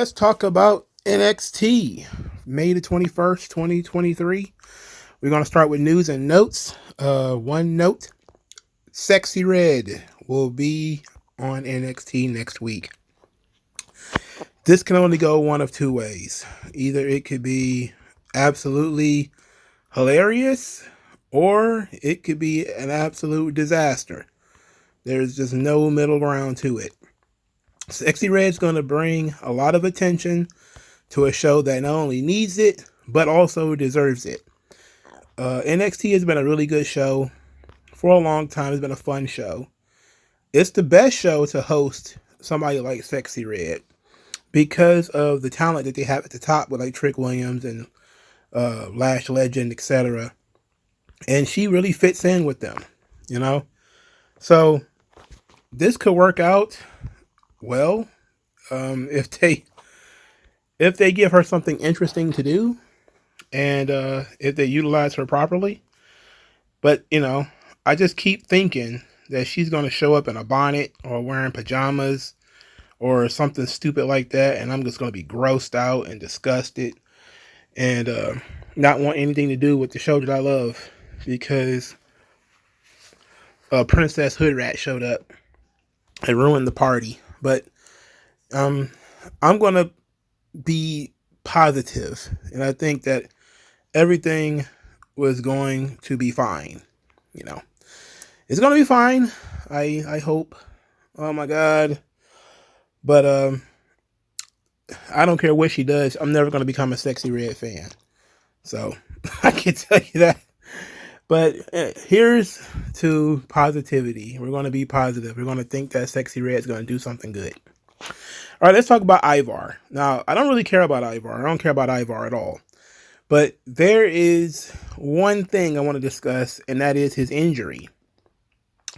let's talk about NXT, May the 21st, 2023. We're going to start with news and notes. One note, Sexyy Red will be on NXT next week. This can only go one of two ways. Either it could be absolutely hilarious, or it could be an absolute disaster. There's just no middle ground to it. Sexyy Red's going to bring a lot of attention to a show that not only needs it, but also deserves it. NXT has been a really good show for a long time. It's been a fun show. It's the best show to host somebody like Sexyy Red because of the talent that they have at the top with like Trick Williams and Lash Legend, etc. And she really fits in with them, you know? So this could work out well if they give her something interesting to do and if they utilize her properly. But, you know, I just keep thinking that she's going to show up in a bonnet or wearing pajamas or something stupid like that, and I'm just going to be grossed out and disgusted and not want anything to do with the show that I love because Princess Hoodrat showed up and ruined the party. But I'm going to be positive, and I think that everything was going to be fine. You know, it's going to be fine. I hope. Oh my God. But I don't care what she does. I'm never going to become a Sexyy Red fan. So I can tell you that. But here's to positivity. We're going to be positive. We're going to think that Sexyy Red is going to do something good. All right, let's talk about Ivar. Now, I don't really care about Ivar. I don't care about Ivar at all. But there is one thing I want to discuss, and that is his injury.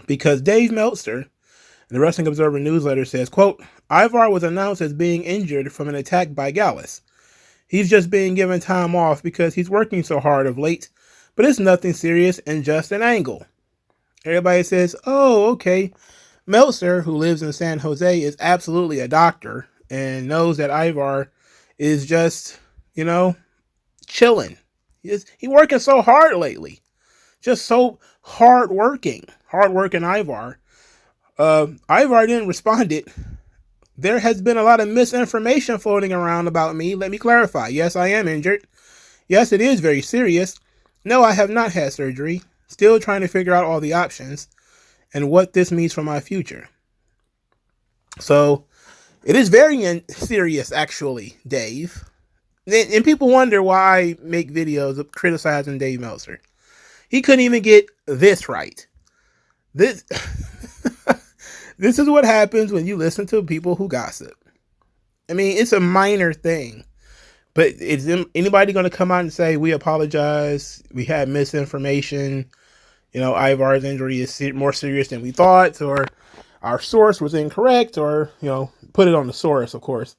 Because Dave Meltzer, in the Wrestling Observer newsletter, says, quote, Ivar was announced as being injured from an attack by Gallus. He's just being given time off because he's working so hard of late, but it's nothing serious and just an angle. Everybody says, oh, okay. Meltzer, who lives in San Jose, is absolutely a doctor and knows that Ivar is just, you know, chilling. He's working so hard lately. Just so hardworking Ivar. Ivar didn't respond it. There has been a lot of misinformation floating around about me. Let me clarify. Yes, I am injured. Yes, it is very serious. No, I have not had surgery. Still trying to figure out all the options and what this means for my future. So, it is very serious, actually, Dave. And people wonder why I make videos of criticizing Dave Meltzer. He couldn't even get this right. This is what happens when you listen to people who gossip. I mean, it's a minor thing. But is anybody going to come out and say, we apologize, we had misinformation, you know, Ivar's injury is more serious than we thought, or our source was incorrect, or, you know, put it on the source, of course.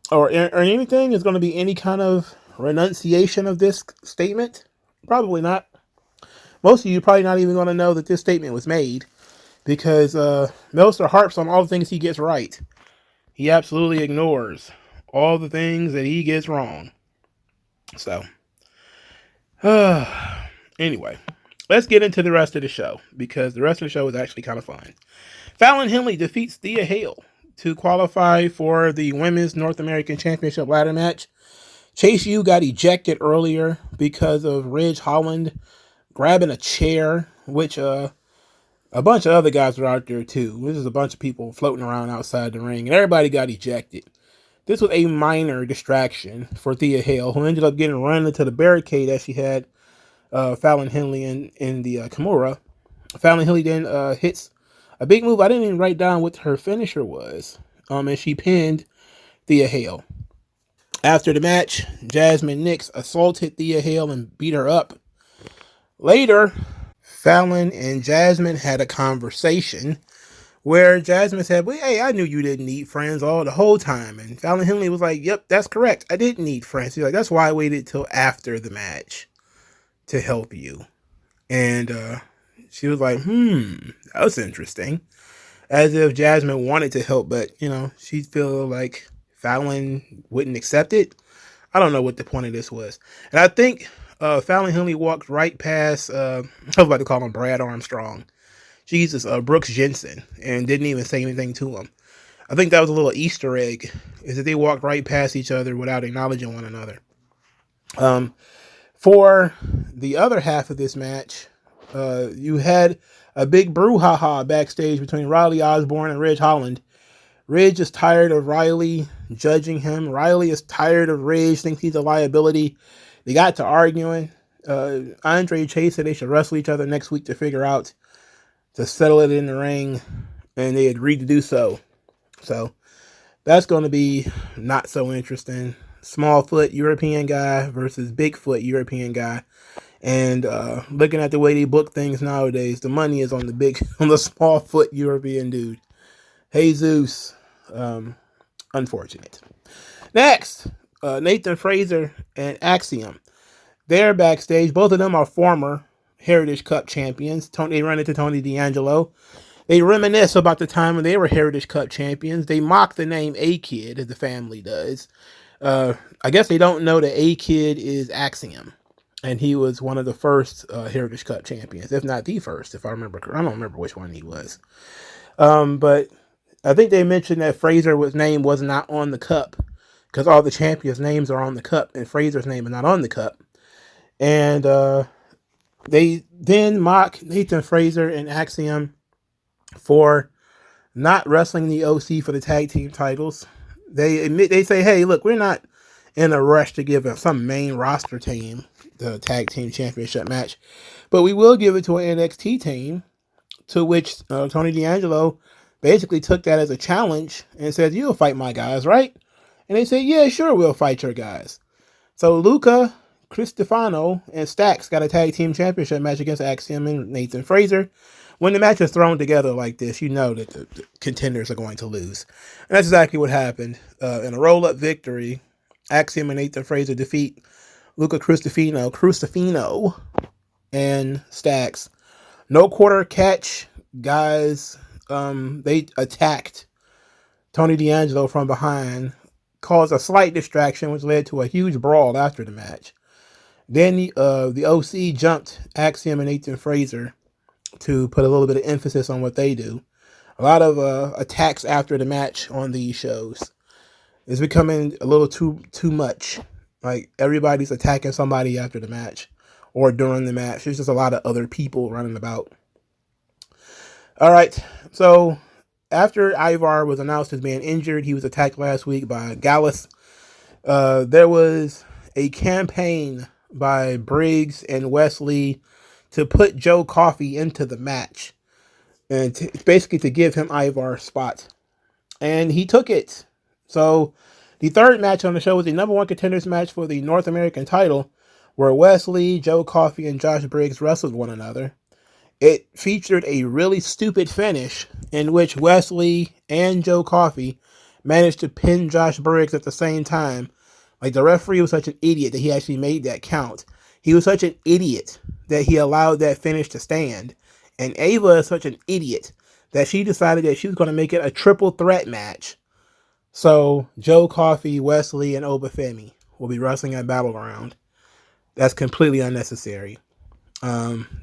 Or anything? Is going to be any kind of renunciation of this statement? Probably not. Most of you probably not even going to know that this statement was made because Meltzer harps on all the things he gets right. He absolutely ignores all the things that he gets wrong. So, anyway, let's get into the rest of the show because the rest of the show is actually kind of fun. Fallon Henley defeats Thea Hale to qualify for the Women's North American Championship ladder match. Chase U got ejected earlier because of Ridge Holland grabbing a chair, which a bunch of other guys were out there too. This is a bunch of people floating around outside the ring, and everybody got ejected. This was a minor distraction for Thea Hale, who ended up getting run into the barricade as she had Fallon Henley in the Kimura. Fallon Henley then hits a big move. I didn't even write down what her finisher was. And she pinned Thea Hale. After the match, Jasmine Nix assaulted Thea Hale and beat her up. Later, Fallon and Jasmine had a conversation where Jasmine said, well, hey, I knew you didn't need friends the whole time. And Fallon Henley was like, yep, that's correct. I didn't need friends. She's like, that's why I waited till after the match to help you. And she was like, that was interesting. As if Jasmine wanted to help, but, you know, she feel like Fallon wouldn't accept it. I don't know what the point of this was. And I think Fallon Henley walked right past, I was about to call him Brad Armstrong. Jesus, Brooks Jensen, and didn't even say anything to him. I think that was a little Easter egg, is that they walked right past each other without acknowledging one another. For the other half of this match, you had a big brouhaha backstage between Riley Osborne and Ridge Holland. Ridge is tired of Riley judging him. Riley is tired of Ridge, thinks he's a liability. They got to arguing. Andre Chase said they should wrestle each other next week to figure out, to settle it in the ring, and they agreed to do so. So that's going to be not so interesting. Small-foot European guy versus big-foot European guy. And looking at the way they book things nowadays, the money is on the small-foot European dude. Jesus. Unfortunate. Next, Nathan Frazer and Axiom. They're backstage. Both of them are former Heritage Cup champions. They run into Tony D'Angelo. They reminisce about the time when they were Heritage Cup champions. They mock the name A-Kid, as the family does. I guess they don't know that A-Kid is Axiom. And he was one of the first Heritage Cup champions, if not the first, if I remember correctly. I don't remember which one he was. But I think they mentioned that Frazer's name was not on the cup, because all the champions' names are on the cup, and Frazer's name is not on the cup. And they then mock Nathan Frazer and Axiom for not wrestling the OC for the tag team titles. They say, hey, look, we're not in a rush to give some main roster team the tag team championship match, but we will give it to an NXT team, to which Tony D'Angelo basically took that as a challenge and said, you'll fight my guys, right? And they said, yeah, sure, we'll fight your guys. So Luca, Cristofano, and Stax got a tag team championship match against Axiom and Nathan Frazer. When the match is thrown together like this, you know that the contenders are going to lose. And that's exactly what happened. In a roll-up victory, Axiom and Nathan Frazer defeat Luca Cristofano, and Stax. No quarter catch, guys. They attacked Tony D'Angelo from behind, caused a slight distraction, which led to a huge brawl after the match. Then the OC jumped Axiom and Nathan Frazer to put a little bit of emphasis on what they do. A lot of attacks after the match on these shows. It's becoming a little too much. Like, everybody's attacking somebody after the match or during the match. There's just a lot of other people running about. All right, so after Ivar was announced as being injured, he was attacked last week by Gallus. There was a campaign by Briggs and Wesley to put Joe Coffey into the match, and basically to give him Ivar's spot. And he took it. So the third match on the show was the number one contenders match for the North American title, where Wesley, Joe Coffey, and Josh Briggs wrestled one another. It featured a really stupid finish in which Wesley and Joe Coffey managed to pin Josh Briggs at the same time. Like, the referee was such an idiot that he actually made that count. He was such an idiot that he allowed that finish to stand. And Ava is such an idiot that she decided that she was going to make it a triple threat match. So Joe Coffey, Wesley, and Obafemi will be wrestling at Battleground. That's completely unnecessary.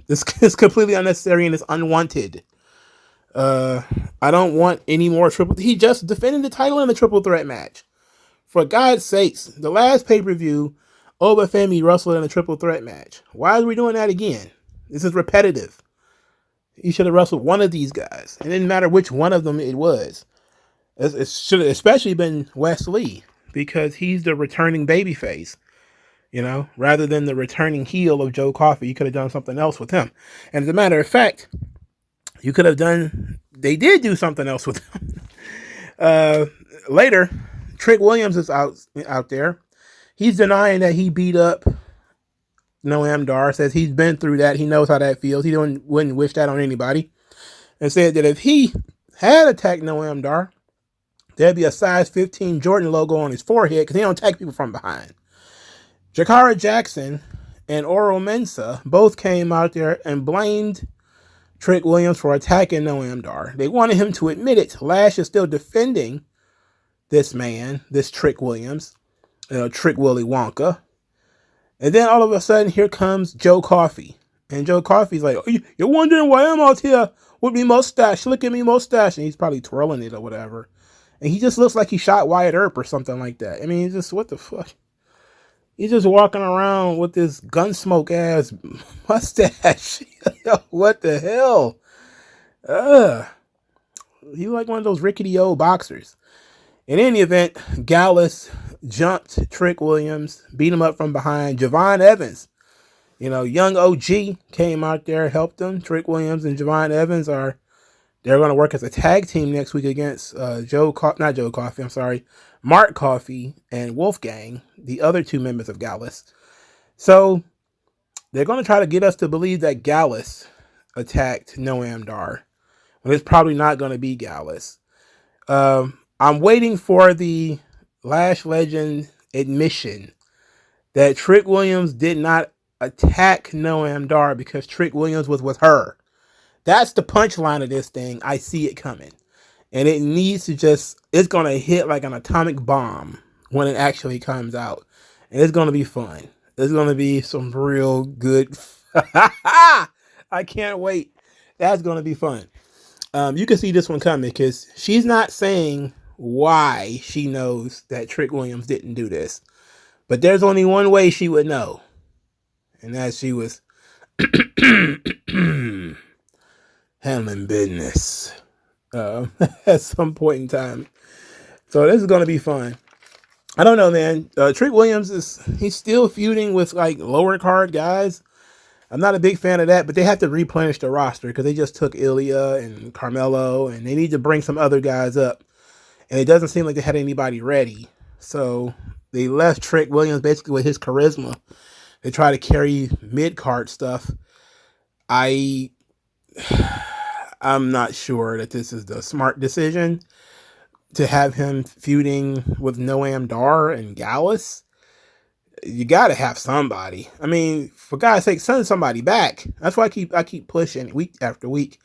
This is completely unnecessary and it's unwanted. I don't want any more triple. He just defended the title in the triple threat match. For God's sakes, the last pay-per-view, Obafemi wrestled in a triple threat match. Why are we doing that again? This is repetitive. He should have wrestled one of these guys. It didn't matter which one of them it was. It should have especially been Wesley, because he's the returning babyface. You know, rather than the returning heel of Joe Coffey, you could have done something else with him. And as a matter of fact, they did do something else with him. Later, Trick Williams is out there. He's denying that he beat up Noam Dar, says he's been through that. He knows how that feels. He wouldn't wish that on anybody. And said that if he had attacked Noam Dar, there'd be a size 15 Jordan logo on his forehead, because he don't attack people from behind. Jakara Jackson and Oro Mensah both came out there and blamed Trick Williams for attacking Noam Dar. They wanted him to admit it. Lash is still defending this man, this Trick Williams, Trick Willy Wonka. And then all of a sudden, here comes Joe Coffey. And Joe Coffey's like, oh, you're wondering why I'm out here with me mustache. Look at me mustache. And he's probably twirling it or whatever. And he just looks like he shot Wyatt Earp or something like that. I mean, he's just, what the fuck? He's just walking around with this Gunsmoke ass mustache. What the hell? He's like one of those rickety old boxers. In any event, Gallus jumped Trick Williams, beat him up from behind. Javon Evans, young OG came out there, helped him. Trick Williams and Javon Evans they're going to work as a tag team next week against Mark Coffey and Wolfgang, the other two members of Gallus. So they're going to try to get us to believe that Gallus attacked Noam Dar, when it's probably not going to be Gallus. I'm waiting for the Lash Legend admission that Trick Williams did not attack Noam Dar because Trick Williams was with her. That's the punchline of this thing. I see it coming. And it needs to it's going to hit like an atomic bomb when it actually comes out. And it's going to be fun. It's going to be some real good. I can't wait. That's going to be fun. You can see this one coming because she's not saying why she knows that Trick Williams didn't do this. But there's only one way she would know. And that she was handling business at some point in time. So this is going to be fun. I don't know, man. Trick Williams he's still feuding with like lower card guys. I'm not a big fan of that, but they have to replenish the roster because they just took Ilya and Carmelo, and they need to bring some other guys up. And it doesn't seem like they had anybody ready. So they left Trick Williams basically with his charisma. They try to carry mid-card stuff. I'm not sure that this is the smart decision to have him feuding with Noam Dar and Gallus. You got to have somebody. I mean, for God's sake, send somebody back. That's why I keep pushing week after week.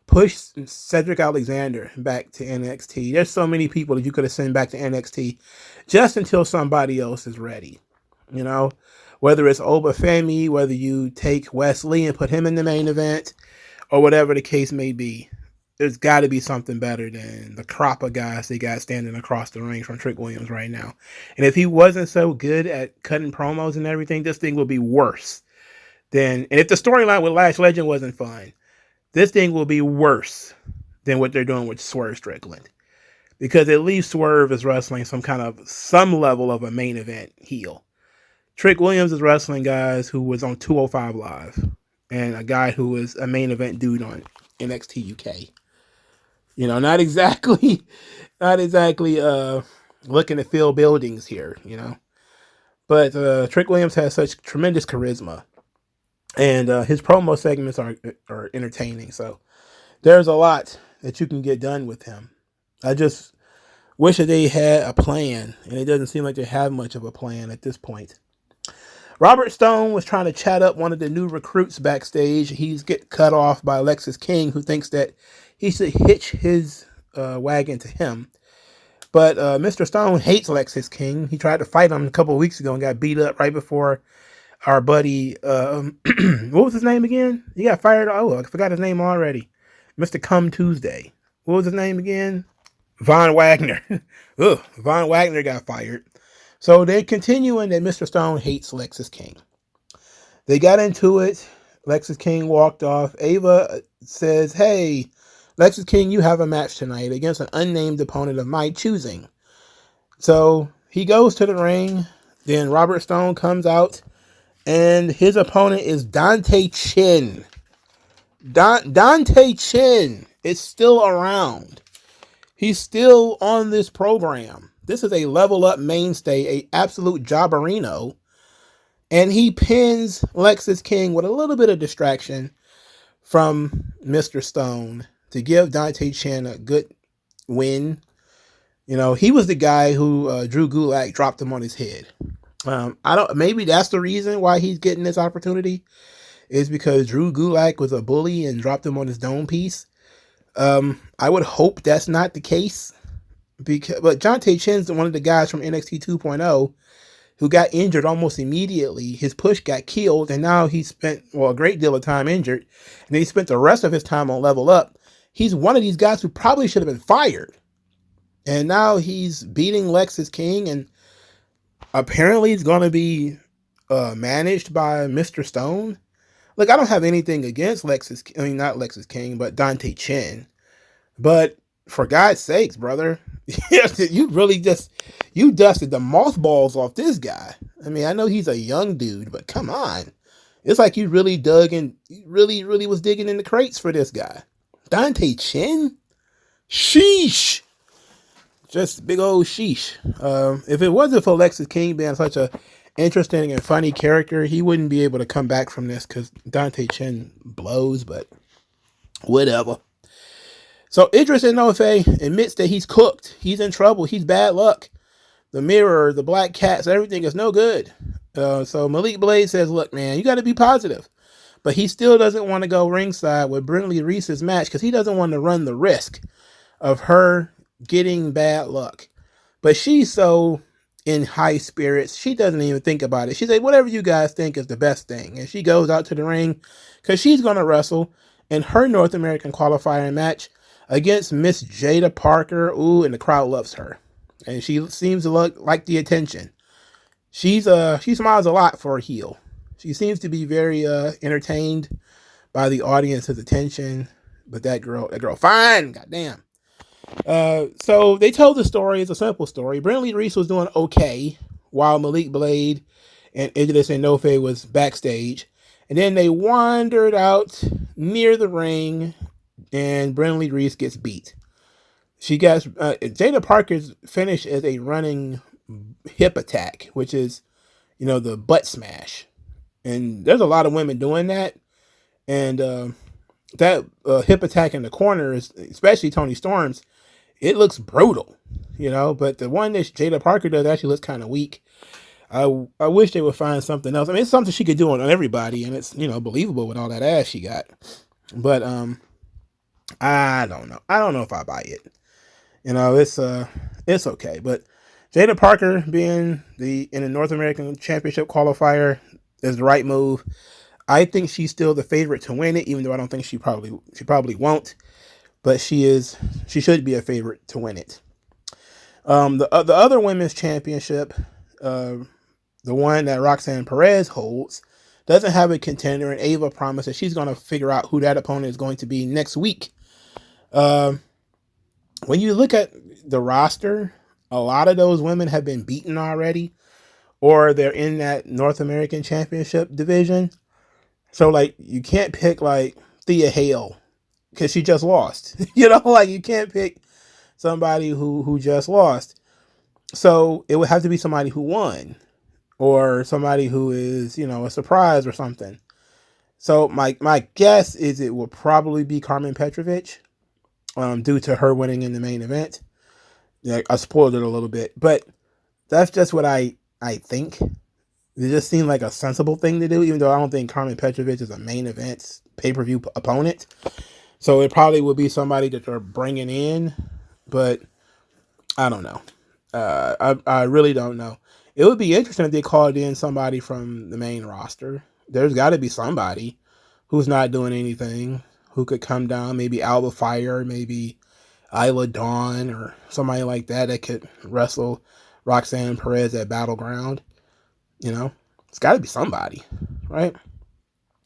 Push Cedric Alexander back to NXT. There's so many people that you could have sent back to NXT just until somebody else is ready. Whether it's Obafemi, whether you take Wesley and put him in the main event, or whatever the case may be. There's got to be something better than the crop of guys they got standing across the ring from Trick Williams right now. And if he wasn't so good at cutting promos and everything, this thing will be worse and if the storyline with Lash Legend wasn't fun, this thing will be worse than what they're doing with Swerve Strickland. Because at least Swerve is wrestling some level of a main event heel. Trick Williams is wrestling guys who was on 205 Live and a guy who was a main event dude on NXT UK. Not exactly looking to fill buildings here, But Trick Williams has such tremendous charisma, and his promo segments are entertaining. So there's a lot that you can get done with him. I just wish that they had a plan, and it doesn't seem like they have much of a plan at this point. Robert Stone was trying to chat up one of the new recruits backstage. He's get cut off by Alexis King, who thinks that he should hitch his wagon to him. But Mr. Stone hates Alexis King. He tried to fight him a couple of weeks ago and got beat up right before our buddy, what was his name again? He got fired. Oh, I forgot his name already. Mr. Come Tuesday. What was his name again? Von Wagner. Von Wagner got fired. So they're continuing that Mr. Stone hates Lexis King. They got into it. Lexis King walked off. Ava says, hey, Lexis King, you have a match tonight against an unnamed opponent of my choosing. So he goes to the ring. Then Robert Stone comes out. And his opponent is Dante Chin. Dante Chin is still around. He's still on this program. This is a level up mainstay, a absolute jobberino. And he pins Lexis King with a little bit of distraction from Mr. Stone to give Dante Chin a good win. He was the guy who Drew Gulak dropped him on his head. Maybe that's the reason why he's getting this opportunity, is because Drew Gulak was a bully and dropped him on his dome piece. I would hope that's not the case. But Jonte Chen's one of the guys from NXT 2.0 who got injured almost immediately. His push got killed, and now he spent, a great deal of time injured, and then he spent the rest of his time on Level Up. He's one of these guys who probably should have been fired. And now he's beating Lexis King, and apparently he's going to be managed by Mr. Stone. Look, I don't have anything against not Lexis King, but Dante Chen. But for God's sakes, brother, you really you dusted the mothballs off this guy. I mean, I know he's a young dude, but come on. It's like you really really was digging in the crates for this guy. Dante Chen? Sheesh. Just big old sheesh. If it wasn't for Lexis King being such a interesting and funny character, he wouldn't be able to come back from this because Dante Chen blows, but whatever. So Idris Enofe admits that he's cooked. He's in trouble. He's bad luck. The mirror, the black cats, everything is no good. So Malik Blade says, look, man, you got to be positive. But he still doesn't want to go ringside with Brinley Reese's match because he doesn't want to run the risk of her getting bad luck. But she's so in high spirits, she doesn't even think about it. She said, whatever you guys think is the best thing. And she goes out to the ring because she's going to wrestle in her North American qualifying match against Miss Jada Parker. Ooh, and the crowd loves her. And she seems to like the attention. She smiles a lot for a heel. She seems to be very entertained by the audience's attention. But that girl fine, goddamn. So they told the story. It's a simple story. Brinley Reese was doing okay while Malik Blade and Idris Enofe was backstage. And then they wandered out near the ring and Brinley Reese gets beat. She got Jada Parker's finish as a running hip attack, which is, the butt smash. And there's a lot of women doing that. And that hip attack in the corner, especially Toni Storm's, it looks brutal, but the one that Jada Parker does actually looks kind of weak. I wish they would find something else. I mean, it's something she could do on everybody, and it's, believable with all that ass she got. But I don't know. I don't know if I buy it. It's okay. But Jada Parker being in the North American Championship qualifier is the right move. I think she's still the favorite to win it, even though I don't think she probably won't. But she should be a favorite to win it. The other women's championship, the one that Roxanne Perez holds, doesn't have a contender, and Ava promises she's going to figure out who that opponent is going to be next week. When you look at the roster, a lot of those women have been beaten already, or they're in that North American Championship division. So, you can't pick, Thea Hale, because she just lost. You can't pick somebody who just lost. So, it would have to be somebody who won, or somebody who is, a surprise or something. So, my guess is it will probably be Carmen Petrovich, due to her winning in the main event. I spoiled it a little bit, but that's just what I think. It just seemed like a sensible thing to do, even though I don't think Carmen Petrovich is a main event pay-per-view opponent. So it probably would be somebody that they're bringing in, but I don't know. I really don't know. It would be interesting if they called in somebody from the main roster. There's got to be somebody who's not doing anything who could come down. Maybe Alba Fire, maybe Isla Dawn, or somebody like that could wrestle Roxanne Perez at Battleground. It's got to be somebody, right?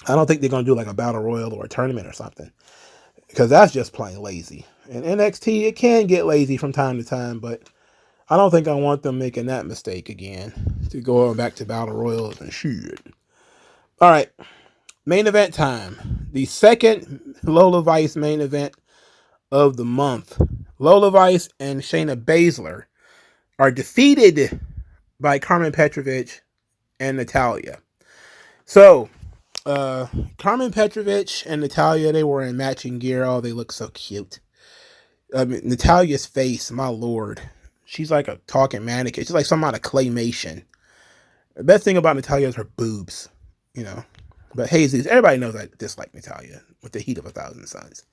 I don't think they're going to do a battle royal or a tournament or something, because that's just plain lazy. And NXT, it can get lazy from time to time, but I don't think I want them making that mistake again, to go back to battle royals and shit. All right, main event time. The second Lola Vice main event of the month. Lola Vice and Shayna Basler are defeated by Carmen Petrovich and Natalya. So, Carmen Petrovich and Natalya, they were in matching gear. Oh, they look so cute. Natalya's face, my lord. She's like a talking mannequin. She's like some out of claymation. The best thing about Natalya is her boobs, But Jesus, everybody knows I dislike Natalya with the heat of 1,000 suns.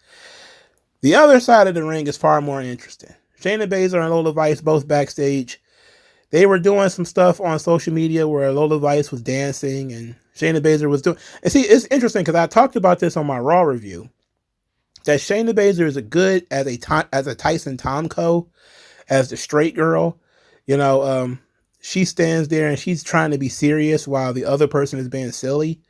The other side of the ring is far more interesting. Shayna Baszler and Lola Vice both backstage. They were doing some stuff on social media where Lola Vice was dancing and Shayna Baszler was doing. And see, it's interesting because I talked about this on my Raw review. That Shayna Baszler is good as a Tyson Tomko, as the straight girl. You know, she stands there and she's trying to be serious while the other person is being silly.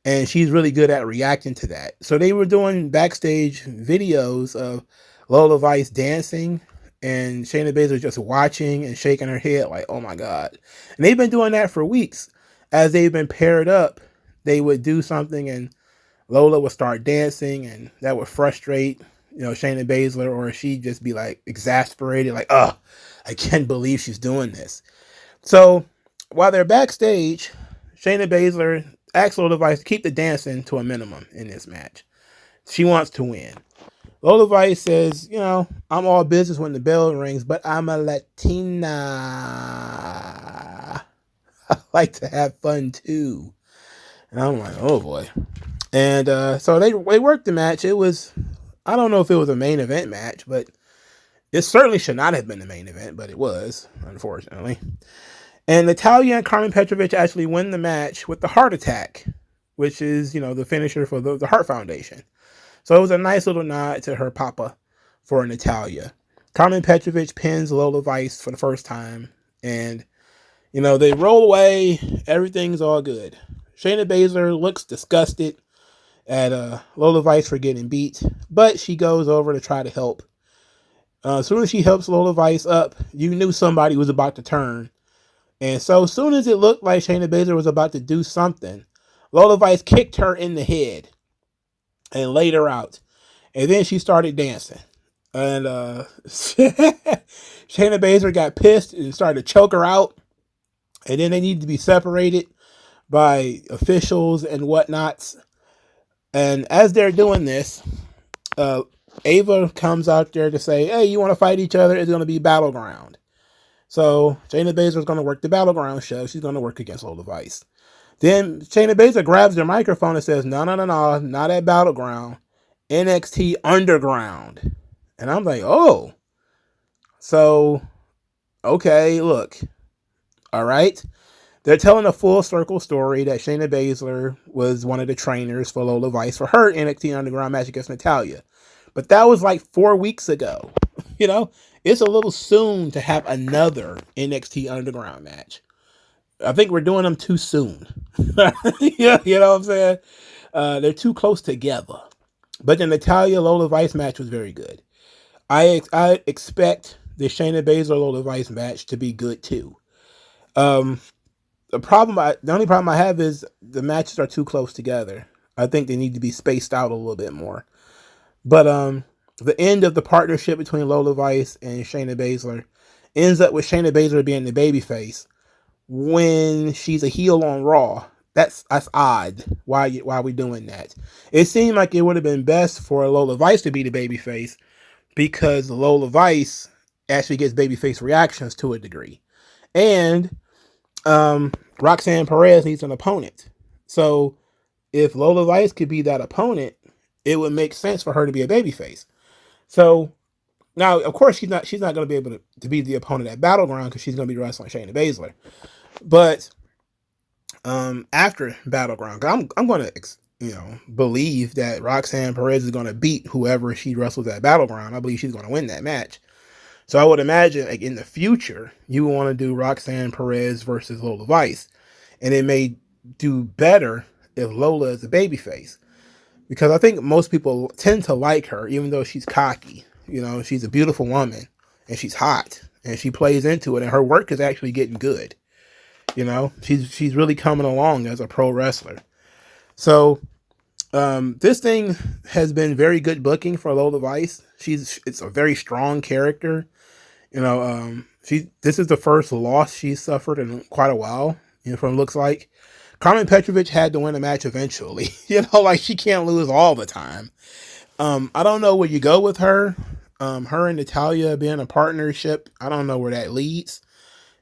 And she's really good at reacting to that. So they were doing backstage videos of Lola Vice dancing and Shayna Baszler just watching and shaking her head like, oh my God. And they've been doing that for weeks. As they've been paired up, they would do something and Lola would start dancing and that would frustrate, Shayna Baszler, or she'd just be like exasperated, like, oh, I can't believe she's doing this. So while they're backstage, Shayna Baszler asks Lola Vice to keep the dancing to a minimum in this match. She wants to win. Lola Vice says, I'm all business when the bell rings, but I'm a Latina. I like to have fun too. And I'm like, oh boy. And so they worked the match. It was, I don't know if it was a main event match, but it certainly should not have been the main event, but it was, unfortunately. And Natalya and Carmen Petrovic actually win the match with the heart attack, which is, the finisher for the Heart Foundation. So it was a nice little nod to her papa for Natalya. Carmen Petrovic pins Lola Vice for the first time. And, they roll away. Everything's all good. Shayna Baszler looks disgusted at Lola Vice for getting beat, but she goes over to try to help. As soon as she helps Lola Vice up, you knew somebody was about to turn. And so as soon as it looked like Shayna Baszler was about to do something, Lola Vice kicked her in the head and laid her out. And then she started dancing. And Shayna Baszler got pissed and started to choke her out. And then they needed to be separated by officials and whatnots. And as they're doing this, Ava comes out there to say, hey, you want to fight each other? It's going to be Battleground. So Shayna Baszler is going to work the Battleground show. She's going to work against Lola Vice. Then Shayna Baszler grabs their microphone and says, no, not at Battleground. NXT Underground. And I'm like, oh. So, okay, look. All right. They're telling a full circle story that Shayna Baszler was one of the trainers for Lola Vice for her NXT Underground match against Natalya. But that was like 4 weeks ago. It's a little soon to have another NXT Underground match. I think we're doing them too soon. Yeah, you know what I'm saying? They're too close together. But the Natalya Lola Vice match was very good. I expect the Shayna Baszler Lola Vice match to be good too. The only problem I have is the matches are too close together. I think they need to be spaced out a little bit more. But the end of the partnership between Lola Vice and Shayna Baszler ends up with Shayna Baszler being the babyface when she's a heel on Raw. That's odd. Why we doing that? It seemed like it would have been best for Lola Vice to be the babyface because Lola Vice actually gets babyface reactions to a degree. And Roxanne Perez needs an opponent. So if Lola Vice could be that opponent, it would make sense for her to be a babyface. So now, of course, she's not going to be able to be the opponent at Battleground because she's going to be wrestling Shayna Baszler. But after Battleground, I'm going to believe that Roxanne Perez is going to beat whoever she wrestles at Battleground. I believe she's going to win that match. So I would imagine, like, in the future, you want to do Roxanne Perez versus Lola Vice. And it may do better if Lola is a babyface. Because I think most people tend to like her, even though she's cocky. She's a beautiful woman. And she's hot. And she plays into it. And her work is actually getting good. She's really coming along as a pro wrestler. So this thing has been very good booking for Lola Vice. It's a very strong character. This is the first loss she's suffered in quite a while, from looks like. Carmen Petrovic had to win a match eventually. She can't lose all the time. I don't know where you go with her. Her and Natalya being a partnership, I don't know where that leads.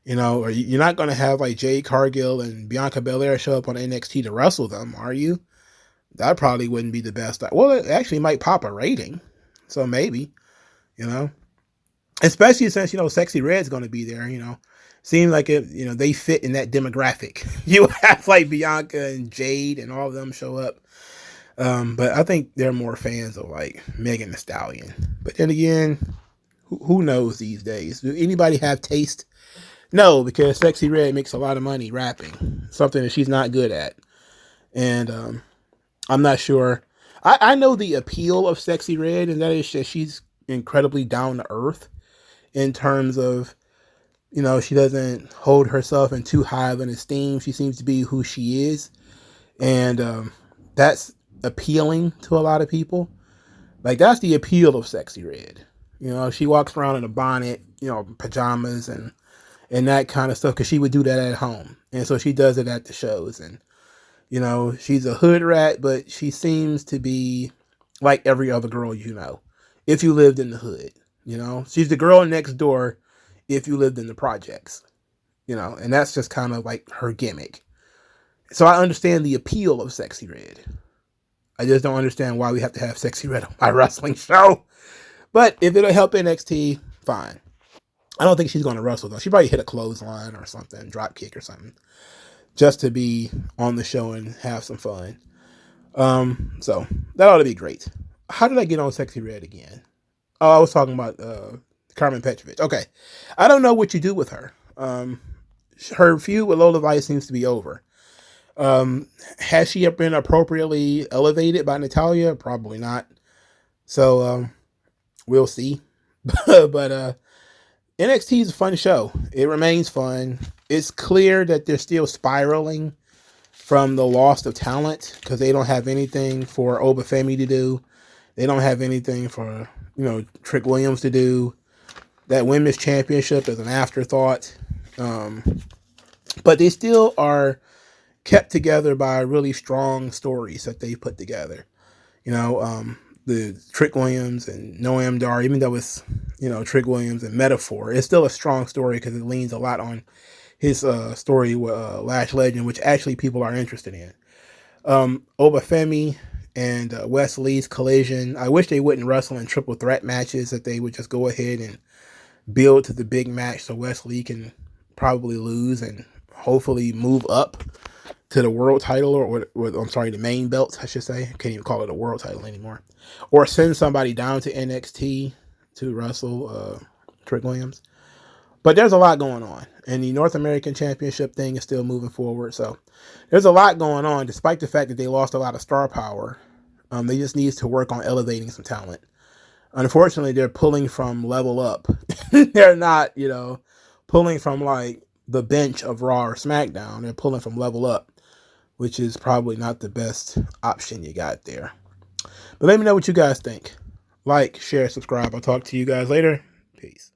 Or you're not going to have like Jade Cargill and Bianca Belair show up on NXT to wrestle them, are you? That probably wouldn't be the best. Well, it actually might pop a rating. So maybe, especially since, Sexy Red's going to be there, seems like it, they fit in that demographic. You have like Bianca and Jade and all of them show up. But I think they're more fans of like Megan Thee Stallion. But then again, who knows these days? Do anybody have taste? No, because Sexy Red makes a lot of money rapping, something that she's not good at. And I'm not sure. I know the appeal of Sexy Red, and that is that she's incredibly down to earth in terms of, she doesn't hold herself in too high of an esteem. She seems to be who she is. And that's appealing to a lot of people. Like, that's the appeal of Sexy Red. She walks around in a bonnet, pajamas and that kind of stuff, because she would do that at home. And so she does it at the shows. And, she's a hood rat, but she seems to be like every other girl if you lived in the hood. She's the girl next door if you lived in the projects. And that's just kind of like her gimmick. So I understand the appeal of Sexy Red. I just don't understand why we have to have Sexy Red on my wrestling show. But if it'll help NXT, fine. I don't think she's going to wrestle, though. She probably hit a clothesline or something, drop kick or something, just to be on the show and have some fun. So that ought to be great. How did I get on Sexy Red again? Oh, I was talking about Carmen Petrovich. Okay. I don't know what you do with her. Her feud with Lola Vice seems to be over. Has she been appropriately elevated by Natalya? Probably not. So, we'll see. But NXT is a fun show. It remains fun. It's clear that they're still spiraling from the loss of talent, because they don't have anything for Obafemi to do. They don't have anything for, Trick Williams to do. That women's championship is an afterthought. But they still are kept together by really strong stories that they put together. The Trick Williams and Noam Dar, even though it's, Trick Williams and Metaphor, it's still a strong story because it leans a lot on his story with Lash Legend, which actually people are interested in. Obafemi and Wes Lee's collision. I wish they wouldn't wrestle in triple threat matches, that they would just go ahead and build to the big match so Wes Lee can probably lose and hopefully move up to the world title, or the main belt, I should say. I can't even call it a world title anymore. Or send somebody down to NXT to wrestle Trick Williams. But there's a lot going on. And the North American Championship thing is still moving forward. So there's a lot going on, despite the fact that they lost a lot of star power. They just need to work on elevating some talent. Unfortunately, they're pulling from Level Up. They're not, pulling from like the bench of Raw or SmackDown. They're pulling from Level Up, which is probably not the best option you got there. But let me know what you guys think. Like, share, subscribe. I'll talk to you guys later. Peace.